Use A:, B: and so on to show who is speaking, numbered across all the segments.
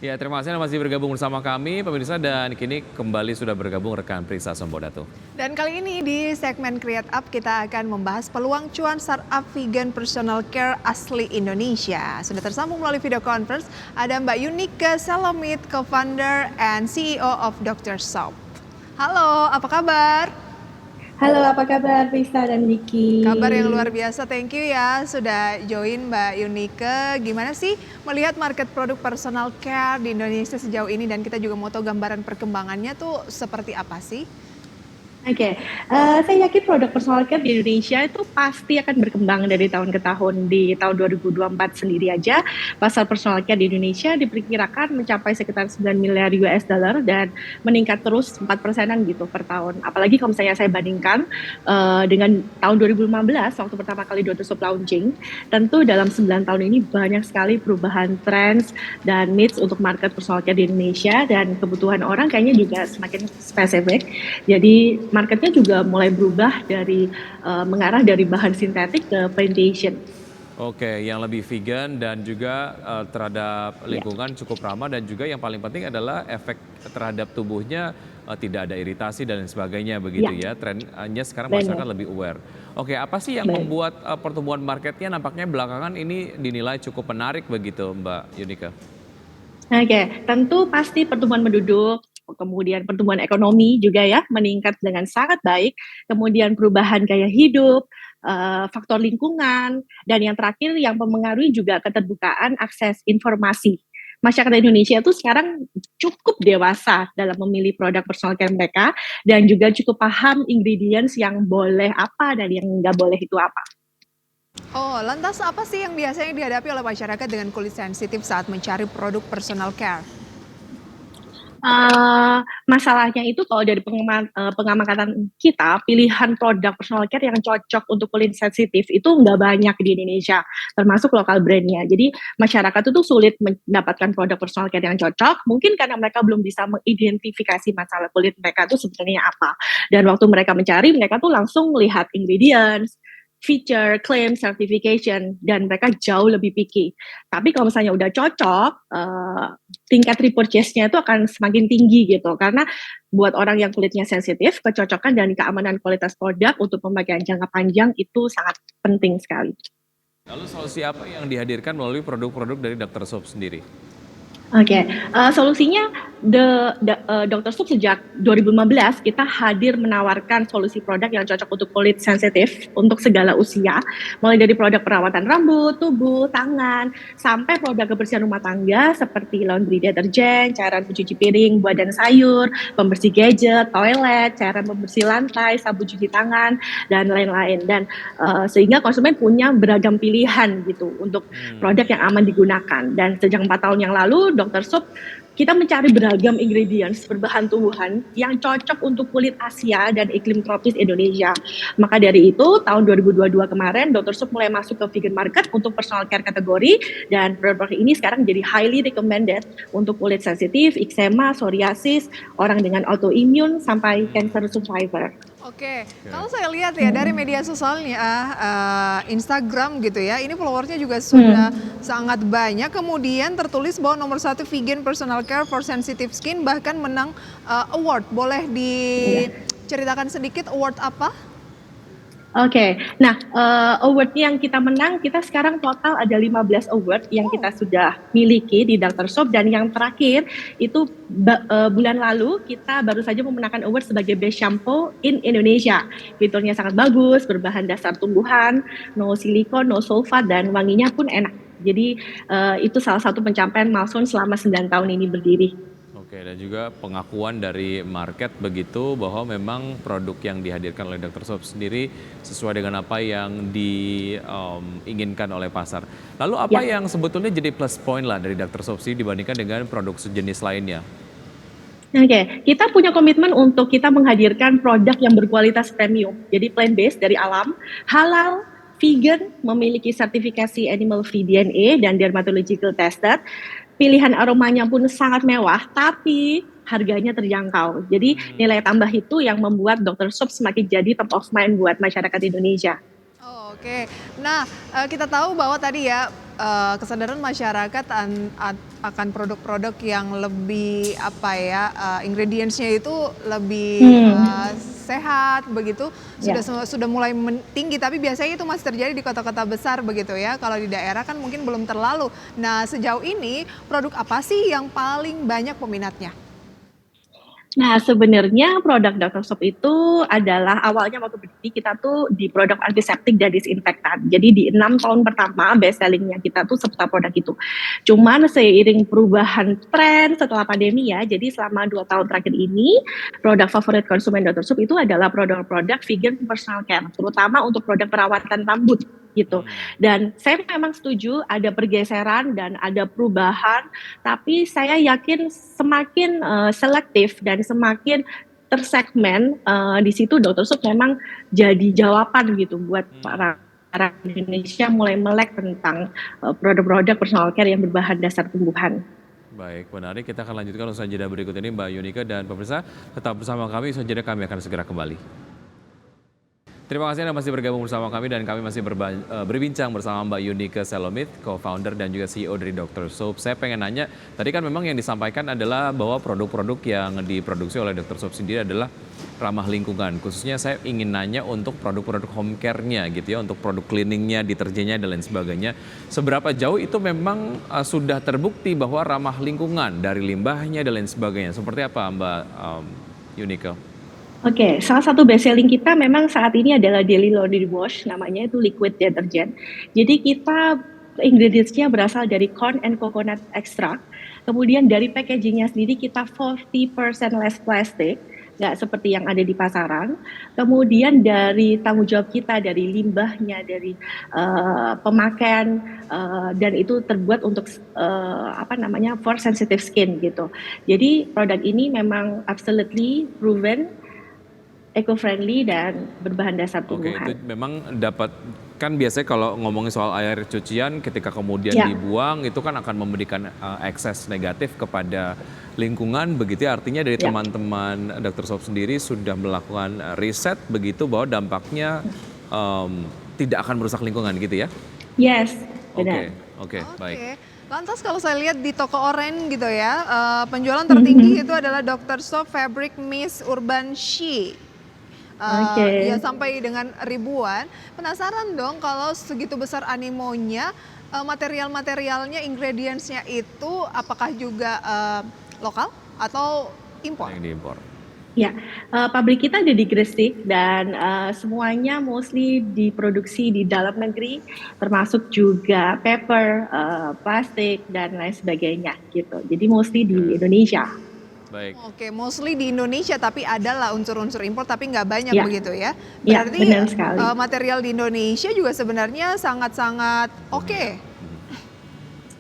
A: Ya, terima kasih Anda masih bergabung bersama kami, pemirsa, dan kini kembali sudah bergabung rekan Prisa Sombodato.
B: Dan kali ini di segmen Create Up kita akan membahas peluang cuan startup vegan personal care asli Indonesia. Sudah tersambung melalui video conference ada Mbak Yunike Salomit, co-founder and CEO of Dr. Soap. Halo, apa kabar?
C: Halo, apa kabar Risa dan Vicky?
B: Kabar yang luar biasa, thank you ya sudah join Mbak Yunike. Gimana sih melihat market produk personal care di Indonesia sejauh ini, dan kita juga mau tahu gambaran perkembangannya tuh seperti apa sih?
C: Oke, saya yakin produk personal care di Indonesia itu pasti akan berkembang dari tahun ke tahun. Di tahun 2024 sendiri aja, pasar personal care di Indonesia diperkirakan mencapai sekitar 9 miliar US dollar dan meningkat terus 4%-an gitu per tahun. Apalagi kalau misalnya saya bandingkan dengan tahun 2015 waktu pertama kali Dr. Soap launching, tentu dalam 9 tahun ini banyak sekali perubahan trends dan needs untuk market personal care di Indonesia, dan kebutuhan orang kayaknya juga semakin spesifik. Jadi marketnya juga mulai berubah dari mengarah dari bahan sintetik ke plantation.
A: Oke, yang lebih vegan dan juga terhadap
C: Ya,
A: lingkungan cukup ramah, dan juga yang paling penting adalah efek terhadap tubuhnya, tidak ada iritasi dan lain sebagainya begitu
C: ya,
A: ya. Trennya sekarang masyarakat
C: benar,
A: lebih aware. Oke, apa sih yang
C: benar.
A: membuat pertumbuhan marketnya nampaknya belakangan ini dinilai cukup menarik begitu, Mbak Yunika?
C: Oke, tentu pasti pertumbuhan penduduk, kemudian pertumbuhan ekonomi juga ya meningkat dengan sangat baik, kemudian perubahan gaya hidup, faktor lingkungan, dan yang terakhir yang mempengaruhi juga keterbukaan akses informasi. Masyarakat Indonesia itu sekarang cukup dewasa dalam memilih produk personal care mereka, dan juga cukup paham ingredients yang boleh apa dan yang nggak boleh itu apa.
B: Oh, lantas apa sih yang biasanya dihadapi oleh masyarakat dengan kulit sensitif saat mencari produk personal care?
C: Masalahnya itu kalau dari pengamatan kita, pilihan produk personal care yang cocok untuk kulit sensitif itu nggak banyak di Indonesia, termasuk lokal brand-nya. Jadi masyarakat itu sulit mendapatkan produk personal care yang cocok, mungkin karena mereka belum bisa mengidentifikasi masalah kulit mereka itu sebenarnya apa. Dan waktu mereka mencari, mereka tuh langsung melihat ingredients, feature, claim, certification, dan mereka jauh lebih picky. Tapi kalau misalnya udah cocok, tingkat repurchase-nya itu akan semakin tinggi gitu. Karena buat orang yang kulitnya sensitif, kecocokan dan keamanan kualitas produk untuk pemakaian jangka panjang itu sangat penting sekali.
A: Lalu solusi apa yang dihadirkan melalui produk-produk dari Dr. Soap sendiri?
C: Oke, solusinya Dr. Sup sejak 2015 kita hadir menawarkan solusi produk yang cocok untuk kulit sensitif untuk segala usia, mulai dari produk perawatan rambut, tubuh, tangan, sampai produk kebersihan rumah tangga seperti laundry deterjen, cairan pencuci piring, buah dan sayur, pembersih gadget, toilet, cairan pembersih lantai, sabun cuci tangan, dan lain-lain. Dan sehingga konsumen punya beragam pilihan gitu untuk produk yang aman digunakan. Dan sejak 4 tahun yang lalu, Dr. Soap kita mencari beragam ingredients berbahan tumbuhan yang cocok untuk kulit Asia dan iklim tropis Indonesia. Maka dari itu, tahun 2022 kemarin, Dr. Soap mulai masuk ke vegan market untuk personal care kategori, dan produk ini sekarang jadi highly recommended untuk kulit sensitif, eczema, psoriasis, orang dengan autoimmune, sampai cancer survivor.
B: Oke,
A: Oke.
B: kalau saya lihat ya dari media sosialnya, Instagram gitu ya, ini followernya juga sudah sangat banyak. Kemudian tertulis bahwa nomor satu vegan personal care for sensitive skin, bahkan menang award. Boleh
C: Ya.
B: diceritakan sedikit award apa?
C: Oke, nah award yang kita menang, kita sekarang total ada 15 award yang kita
B: Oh,
C: sudah miliki di Dr. Soap, dan yang terakhir itu bulan lalu kita baru saja memenangkan award sebagai Best Shampoo in Indonesia. Fiturnya sangat bagus, berbahan dasar tumbuhan, no silikon, no sulfat, dan wanginya pun enak. Jadi itu salah satu pencapaian milestone selama 9 tahun ini berdiri.
A: Oke, dan juga pengakuan dari market begitu bahwa memang produk yang dihadirkan oleh Dr. Soap sendiri sesuai dengan apa yang diinginkan oleh pasar. Lalu apa
C: Ya.
A: yang sebetulnya jadi plus point lah dari Dr. Soap sih dibandingkan dengan produk sejenis lainnya?
C: Oke, kita punya komitmen untuk kita menghadirkan produk yang berkualitas premium. Jadi plant-based dari alam, halal, vegan, memiliki sertifikasi animal free DNA dan dermatological tested. Pilihan aromanya pun sangat mewah, tapi harganya terjangkau. Jadi nilai tambah itu yang membuat Dr. Soap semakin jadi top of mind buat masyarakat Indonesia.
B: oh, oke. Nah, kita tahu bahwa tadi ya kesadaran masyarakat akan produk-produk yang lebih ingredients-nya itu lebih sehat begitu sudah mulai tinggi, tapi biasanya itu masih terjadi di kota-kota besar begitu ya. Kalau di daerah kan mungkin belum terlalu. Nah, sejauh ini produk apa sih yang paling banyak peminatnya?
C: Nah, sebenarnya produk Dr. Soap itu adalah awalnya waktu berdiri kita tuh di produk antiseptik dan disinfektan. Jadi di 6 tahun pertama best sellingnya kita tuh seputar produk itu. Cuman seiring perubahan tren setelah pandemi ya, jadi selama 2 tahun terakhir ini produk favorit konsumen Dr. Soap itu adalah produk-produk vegan personal care, terutama untuk produk perawatan rambut gitu. Dan saya memang setuju ada pergeseran dan ada perubahan, tapi saya yakin semakin selektif dan semakin tersegmen di situ Dr. Soap memang jadi jawaban gitu buat para Indonesia mulai melek tentang produk-produk personal care yang berbahan dasar tumbuhan.
A: Baik, menarik. Kita akan lanjutkan usaha jeda berikut ini, Mbak Yunika, dan pemirsa tetap bersama kami. Usaha jeda kami akan segera kembali. Terima kasih Anda masih bergabung bersama kami dan kami masih berbincang bersama Mbak Yunike Selomit, co-founder dan juga CEO dari Dr. Soap. Saya pengen nanya, tadi kan memang yang disampaikan adalah bahwa produk-produk yang diproduksi oleh Dr. Soap sendiri adalah ramah lingkungan. Khususnya saya ingin nanya untuk produk-produk home care-nya gitu ya, untuk produk cleaning-nya, deterjennya dan lain sebagainya. Seberapa jauh itu memang sudah terbukti bahwa ramah lingkungan dari limbahnya dan lain sebagainya. Seperti apa Mbak Yunike?
C: Oke, salah satu best selling kita memang saat ini adalah Daily Laundry Wash, namanya itu liquid detergent. Jadi kita ingredients-nya berasal dari corn and coconut extract. Kemudian dari packaging-nya sendiri kita 40% less plastic, nggak seperti yang ada di pasaran. Kemudian dari tanggung jawab kita, dari limbahnya, dari pemakaian, dan itu terbuat untuk for sensitive skin gitu. Jadi produk ini memang absolutely proven eco-friendly dan berbahan dasar tumbuhan.
A: Oke, itu memang dapat, kan biasanya kalau ngomongin soal air cucian ketika kemudian dibuang itu kan akan memberikan ekses negatif kepada lingkungan begitu ya. Artinya dari teman-teman Dr. Soap sendiri sudah melakukan riset begitu bahwa dampaknya tidak akan merusak lingkungan gitu ya?
C: Yes, benar.
A: Oke, baik.
B: Lantas kalau saya lihat di toko Oren gitu ya, penjualan tertinggi itu adalah Dr. Soap Fabric Mist Urban She. Ya sampai dengan ribuan. Penasaran dong kalau segitu besar animonya, material-materialnya, ingredients-nya itu apakah juga lokal atau impor?
A: Yang diimpor.
C: Ya, pabrik kita ada di Gresik dan semuanya mostly diproduksi di dalam negeri, termasuk juga paper, plastik dan lain sebagainya gitu. Jadi mostly di Indonesia.
A: Baik.
B: Oke, mostly di Indonesia tapi ada lah unsur-unsur impor tapi nggak banyak begitu ya.
C: Berarti benar sekali.
B: Material di Indonesia juga sebenarnya sangat-sangat oke.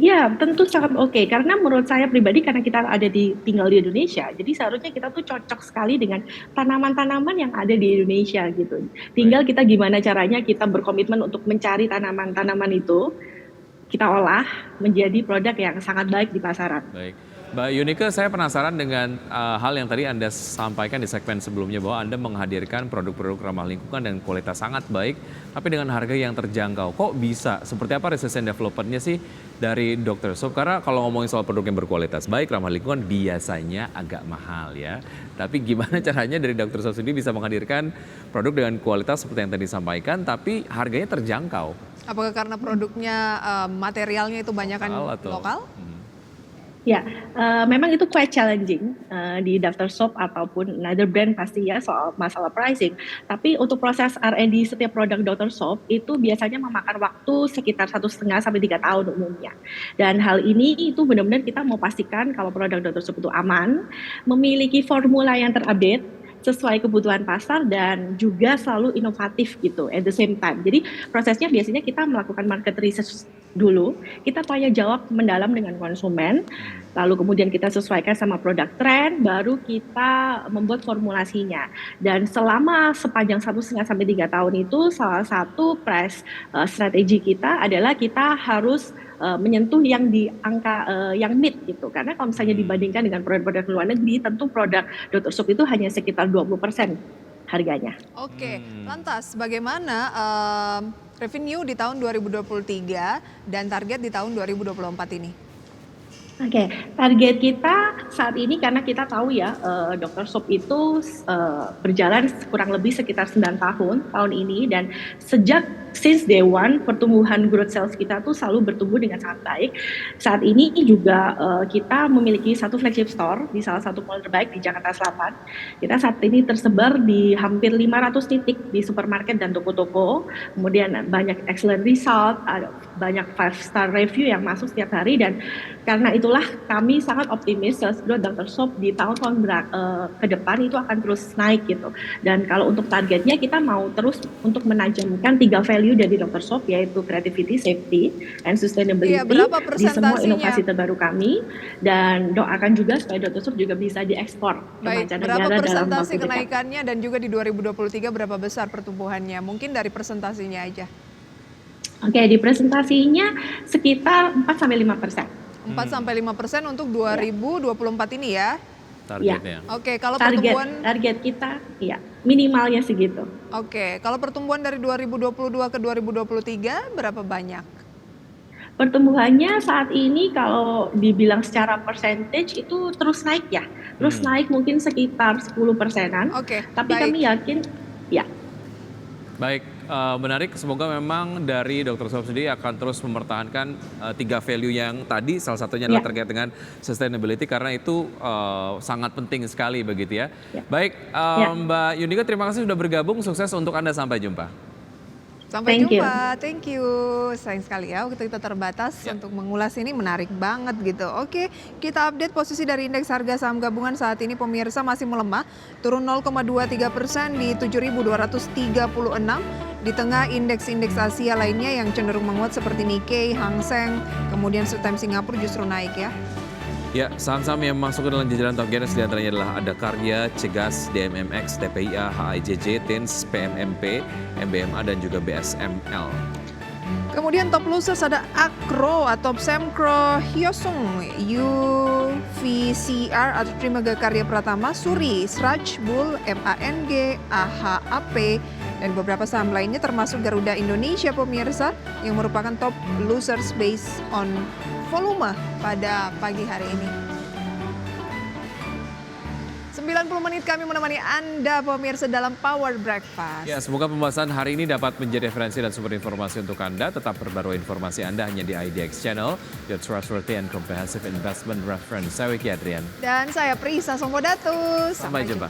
C: Ya, tentu sangat oke. Karena menurut saya pribadi, karena kita tinggal di Indonesia, jadi seharusnya kita tuh cocok sekali dengan tanaman-tanaman yang ada di Indonesia gitu. Tinggal kita gimana caranya kita berkomitmen untuk mencari tanaman-tanaman itu, kita olah menjadi produk yang sangat baik di pasaran.
A: Baik. Mbak Yunike, saya penasaran dengan hal yang tadi Anda sampaikan di segmen sebelumnya bahwa Anda menghadirkan produk-produk ramah lingkungan dan kualitas sangat baik, tapi dengan harga yang terjangkau. Kok bisa? Seperti apa research and development-nya sih dari Dr. Soap? Karena kalau ngomongin soal produk yang berkualitas baik, ramah lingkungan biasanya agak mahal ya. Tapi gimana caranya dari Dr. Soap sendiri bisa menghadirkan produk dengan kualitas seperti yang tadi disampaikan, tapi harganya terjangkau?
B: Apakah karena produknya materialnya itu banyakan lokal?
C: Ya, memang itu quite challenging di Dr. Soap ataupun another brand pasti ya soal masalah pricing. Tapi untuk proses R&D setiap produk Dr. Soap itu biasanya memakan waktu sekitar 1,5 sampai 3 tahun umumnya. Dan hal ini itu benar-benar kita mau pastikan kalau produk Dr. Soap itu aman, memiliki formula yang terupdate sesuai kebutuhan pasar dan juga selalu inovatif gitu at the same time. Jadi prosesnya biasanya kita melakukan market research dulu, kita tanya jawab mendalam dengan konsumen, lalu kemudian kita sesuaikan sama produk tren, baru kita membuat formulasinya. Dan selama sepanjang 1,5 sampai 3 tahun itu salah satu price strategi kita adalah kita harus menyentuh yang di angka yang mid gitu. Karena kalau misalnya dibandingkan dengan produk-produk luar negeri, tentu produk Dr. Soap itu hanya sekitar 20% harganya.
B: Oke, lantas bagaimana revenue di tahun 2023 dan target di tahun 2024 ini?
C: Oke, target kita saat ini karena kita tahu ya, Dr. Shop itu berjalan kurang lebih sekitar 9 tahun ini, dan since day one pertumbuhan growth sales kita tuh selalu bertumbuh dengan sangat baik. Saat ini juga kita memiliki satu flagship store di salah satu mall terbaik di Jakarta Selatan. Kita saat ini tersebar di hampir 500 titik di supermarket dan toko-toko. Kemudian banyak excellent result, banyak 5-star review yang masuk setiap hari, dan karena itulah kami sangat optimis sales growth Dr. Shop di tahun-tahun ke depan itu akan terus naik gitu. Dan kalau untuk targetnya kita mau terus untuk menajamkan 3 value dari Dr. Shop, yaitu creativity, safety, and sustainability di semua inovasi terbaru kami, dan doakan juga supaya Dr. Shop juga bisa diekspor ke mancanegara
B: berapa
C: dalam
B: persentase
C: waktu dekat.
B: kenaikannya dan juga di 2023 berapa besar pertumbuhannya? Mungkin dari presentasinya aja.
C: Oke, di presentasinya sekitar 4-5%.
B: 4-5% untuk 2024 ini ya?
A: Targetnya.
B: Oke, kalau
C: target kita ya minimalnya segitu.
B: Oke, kalau pertumbuhan dari 2022 ke 2023 berapa banyak?
C: Pertumbuhannya saat ini kalau dibilang secara percentage itu terus naik ya. Terus naik mungkin sekitar 10%-an.
B: Oke,
C: tapi
B: baik.
C: kami yakin ya.
A: Baik, menarik. Semoga memang dari Dr. Shop sendiri akan terus mempertahankan 3 value yang tadi, salah satunya adalah terkait dengan sustainability, karena itu sangat penting sekali begitu ya. Baik, Mbak Yunika, terima kasih sudah bergabung. Sukses untuk Anda, sampai jumpa.
B: Sampai jumpa, thank you. Sayang sekali ya, waktu kita terbatas untuk mengulas ini, menarik banget gitu. Oke, kita update posisi dari indeks harga saham gabungan saat ini pemirsa masih melemah, turun 0,23% di 7.236. Di tengah indeks-indeks Asia lainnya yang cenderung menguat seperti Nikkei, Hang Seng, kemudian Sutem Singapura justru naik ya.
A: Ya, saham-saham yang masuk ke dalam jajaran top gainers diantaranya adalah ada Karya, Cegas, DMMX, TPIA, HIJJ, TINS, PMMP, MBMA, dan juga BSML.
B: Kemudian top losers ada Akro atau Semkro, Hyosung, UVCR atau Trimega Karya Pratama, Suri, Sraj, Bull, MANG, AHAP, dan beberapa saham lainnya termasuk Garuda Indonesia pemirsa yang merupakan top losers based on volume pada pagi hari ini. 90 menit kami menemani Anda pemirsa dalam Power Breakfast.
A: Ya, semoga pembahasan hari ini dapat menjadi referensi dan sumber informasi untuk Anda. Tetap perbarui informasi Anda hanya di IDX Channel, your trustworthy and comprehensive investment reference. Saya Wiki Adrian.
B: Dan saya Prisa Sompodatus.
A: Sampai jumpa.